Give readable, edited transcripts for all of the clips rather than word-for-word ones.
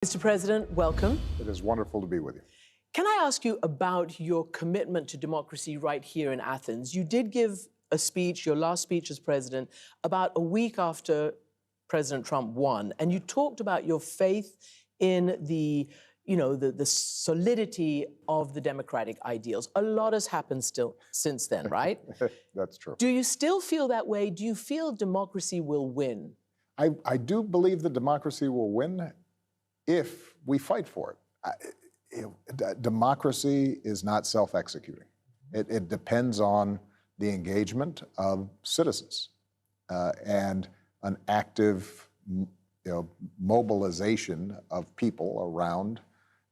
Mr. President, welcome. It is wonderful to be with you. Can I ask you about your commitment to democracy right here in Athens? You did give a speech, your last speech as president, about a week after President Trump won, and you talked about your faith in the solidity of the democratic ideals. A lot has happened still since then, right? That's true. Do you still feel that way? Do you feel democracy will win? I do believe that democracy will win if we fight for it. Democracy is not self-executing. It depends on the engagement of citizens and an active mobilization of people around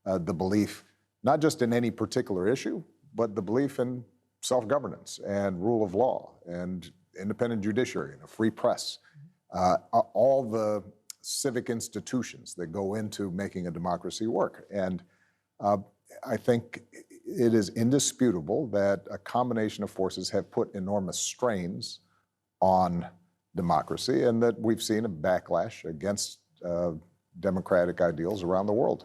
the belief, not just in any particular issue, but the belief in self-governance and rule of law and independent judiciary and a free press. All the civic institutions that go into making a democracy work. And I think it is indisputable that a combination of forces have put enormous strains on democracy and that we've seen a backlash against democratic ideals around the world.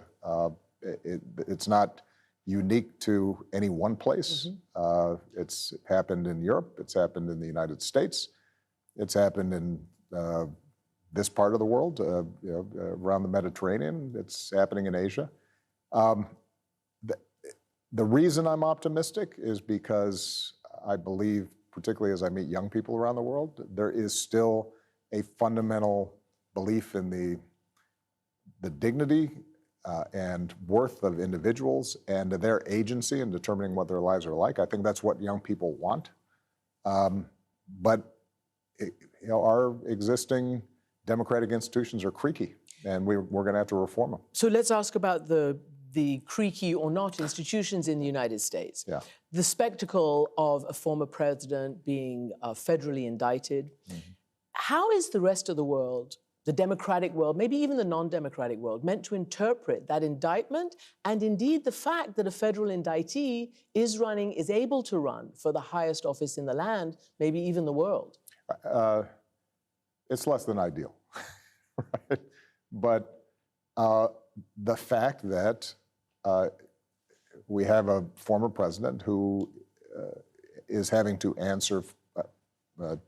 It's not unique to any one place. It's happened in Europe, it's happened in the United States, it's happened in this part of the world, around the Mediterranean. It's happening in Asia. The reason I'm optimistic is because I believe, particularly as I meet young people around the world, there is still a fundamental belief in the dignity and worth of individuals and their agency in determining what their lives are like. I think that's what young people want. But our existing democratic institutions are creaky, and we're going to have to reform them. So let's ask about the creaky or not institutions in the United States. Yeah. The spectacle of a former president being federally indicted. How is the rest of the world, the democratic world, maybe even the non-democratic world, meant to interpret that indictment and indeed the fact that a federal indictee is able to run for the highest office in the land, maybe even the world? It's less than ideal, right? But the fact that we have a former president who is having to answer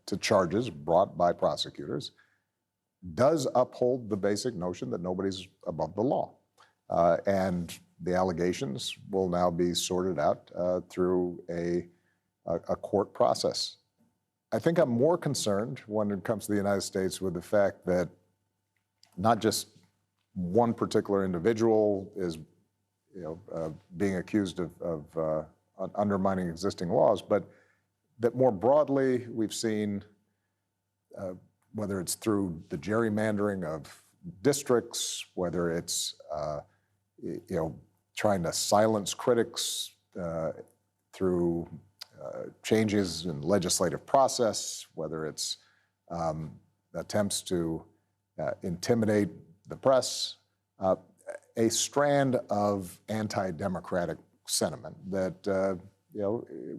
to charges brought by prosecutors does uphold the basic notion that nobody's above the law. And the allegations will now be sorted out through a court process. I think I'm more concerned when it comes to the United States with the fact that not just one particular individual is being accused of undermining existing laws, but that more broadly we've seen, whether it's through the gerrymandering of districts, whether it's trying to silence critics through changes in legislative process, whether it's attempts to intimidate the press, a strand of anti-democratic sentiment that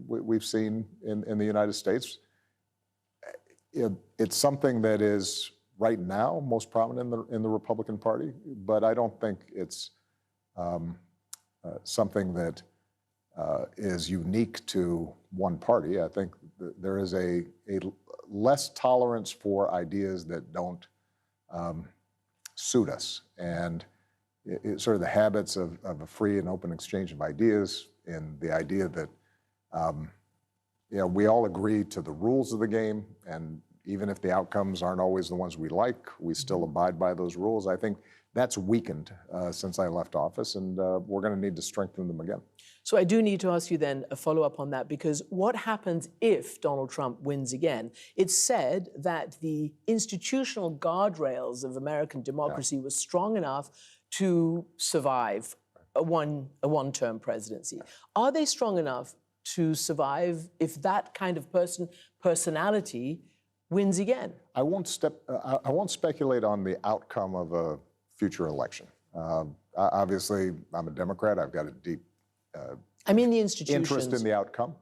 we've seen in the United States. It's something that is right now most prominent in the Republican Party, but I don't think it's something that is unique to one party. I think there is a less tolerance for ideas that don't suit us, and it's sort of the habits of a free and open exchange of ideas, and the idea that we all agree to the rules of the game, and even if the outcomes aren't always the ones we like, we still abide by those rules. I think that's weakened since I left office, and we're going to need to strengthen them again. So I do need to ask you then a follow-up on that, because what happens if Donald Trump wins again? It's said that the institutional guardrails of American democracy were strong enough to survive a one-term presidency. Are they strong enough to survive if that kind of personality wins again? I won't speculate on the outcome of a future election. Obviously, I'm a Democrat. I've got a deep I mean the institutions. interest in the outcome.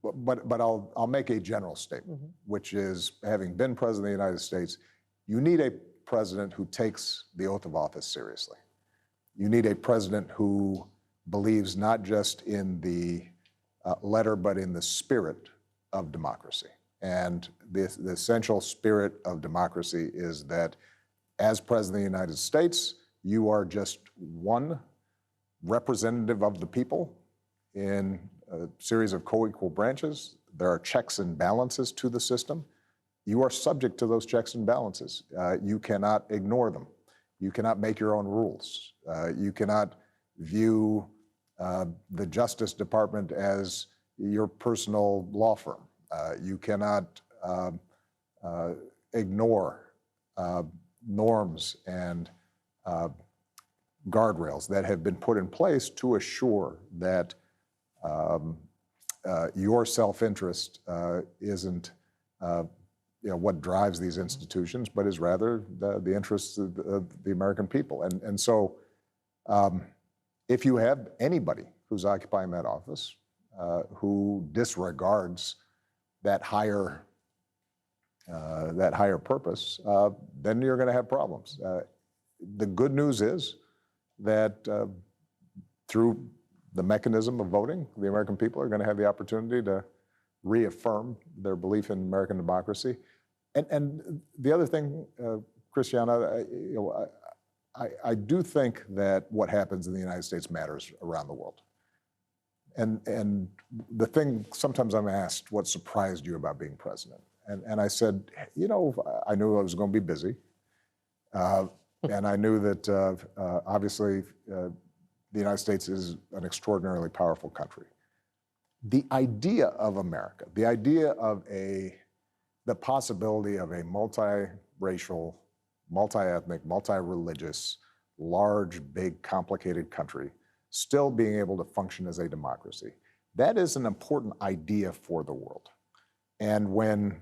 But I'll make a general statement, which is, having been president of the United States, you need a president who takes the oath of office seriously. you need a president who believes not just in the letter, but in the spirit of democracy. And the essential spirit of democracy is that as President of the United States, you are just one representative of the people in a series of co-equal branches. There are checks and balances to the system. You are subject to those checks and balances. You cannot ignore them. You cannot make your own rules. You cannot view the Justice Department as your personal law firm. You cannot ignore norms and guardrails that have been put in place to assure that your self-interest isn't what drives these institutions, but is rather the interests of the American people. And so if you have anybody who's occupying that office who disregards that higher purpose, then you're going to have problems. The good news is that through the mechanism of voting, the American people are going to have the opportunity to reaffirm their belief in American democracy. And the other thing, Christiana, I do think that what happens in the United States matters around the world. And the thing, sometimes I'm asked, what surprised you about being president? And I said, I knew I was going to be busy. And I knew that obviously the United States is an extraordinarily powerful country. The idea of America, the idea of the possibility of a multiracial, multi-ethnic, multi-religious, large, big, complicated country still being able to function as a democracy, that is an important idea for the world. And when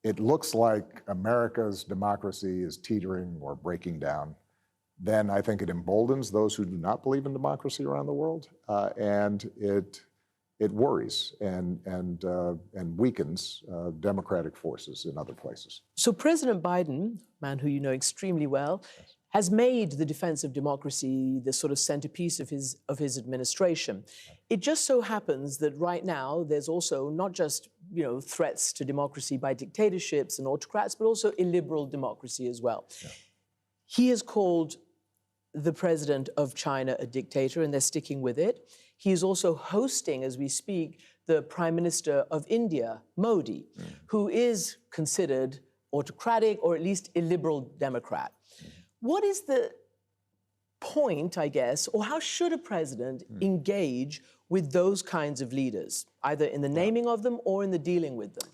it looks like America's democracy is teetering or breaking down, then I think it emboldens those who do not believe in democracy around the world, and it worries and weakens democratic forces in other places. So President Biden, man who you know extremely well, has made the defense of democracy the sort of centerpiece of his administration. It just so happens that right now there's also not just threats to democracy by dictatorships and autocrats, but also illiberal democracy as well. Yeah. He has called the president of China a dictator, and they're sticking with it. He is also hosting, as we speak, the Prime Minister of India, Modi, who is considered autocratic or at least illiberal Democrat. What is the point, I guess, or how should a president engage with those kinds of leaders, either in the naming of them or in the dealing with them?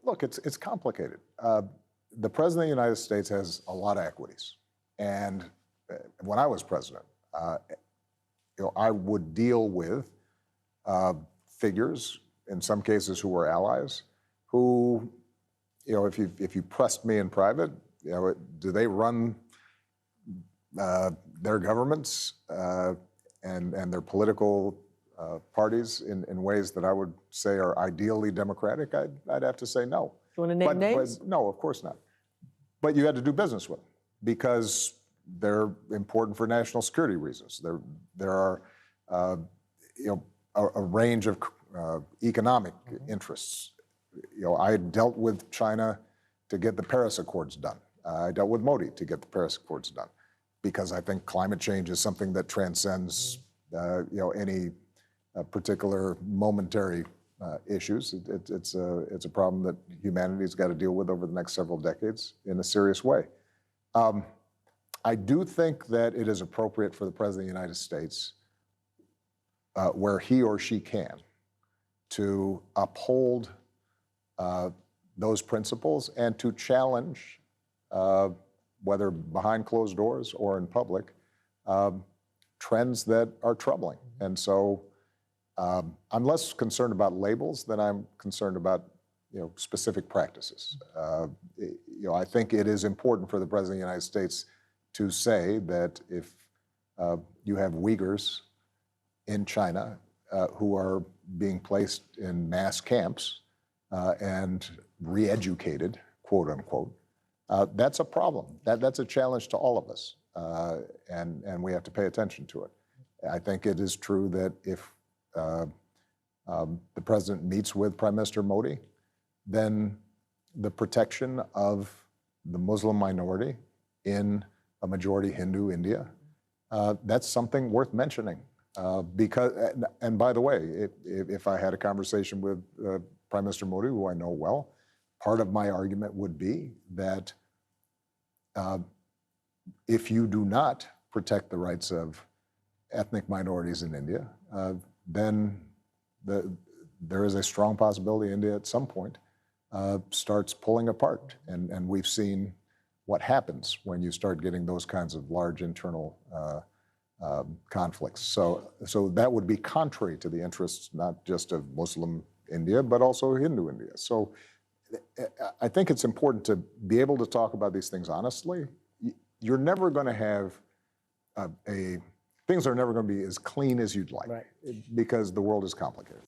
Look, it's complicated. The President of the United States has a lot of equities. And when I was president, I would deal with figures, in some cases who were allies, who, if you pressed me in private, do they run their governments and their political parties in ways that I would say are ideally democratic? I'd have to say no. You want to name names? No, of course not. But you had to do business with them because they're important for national security reasons. There are a range of economic interests. I dealt with China to get the Paris Accords done. I dealt with Modi to get the Paris Accords done because I think climate change is something that transcends any particular momentary issues. It's a problem that humanity's got to deal with over the next several decades in a serious way. I do think that it is appropriate for the President of the United States, where he or she can, to uphold those principles and to challenge, whether behind closed doors or in public, trends that are troubling. And so I'm less concerned about labels than I'm concerned about specific practices. I think it is important for the President of the United States to say that if you have Uyghurs in China who are being placed in mass camps and re-educated, quote unquote, that's a problem. That's a challenge to all of us. and we have to pay attention to it. I think it is true that if the president meets with Prime Minister Modi, then the protection of the Muslim minority in a majority Hindu India, that's something worth mentioning. Because, and by the way, if I had a conversation with Prime Minister Modi, who I know well, part of my argument would be that if you do not protect the rights of ethnic minorities in India, then there is a strong possibility India at some point starts pulling apart. And we've seen what happens when you start getting those kinds of large internal conflicts. So that would be contrary to the interests not just of Muslim India, but also Hindu India. So I think it's important to be able to talk about these things honestly. You're never going to have things are never going to be as clean as you'd like, Right. because the world is complicated.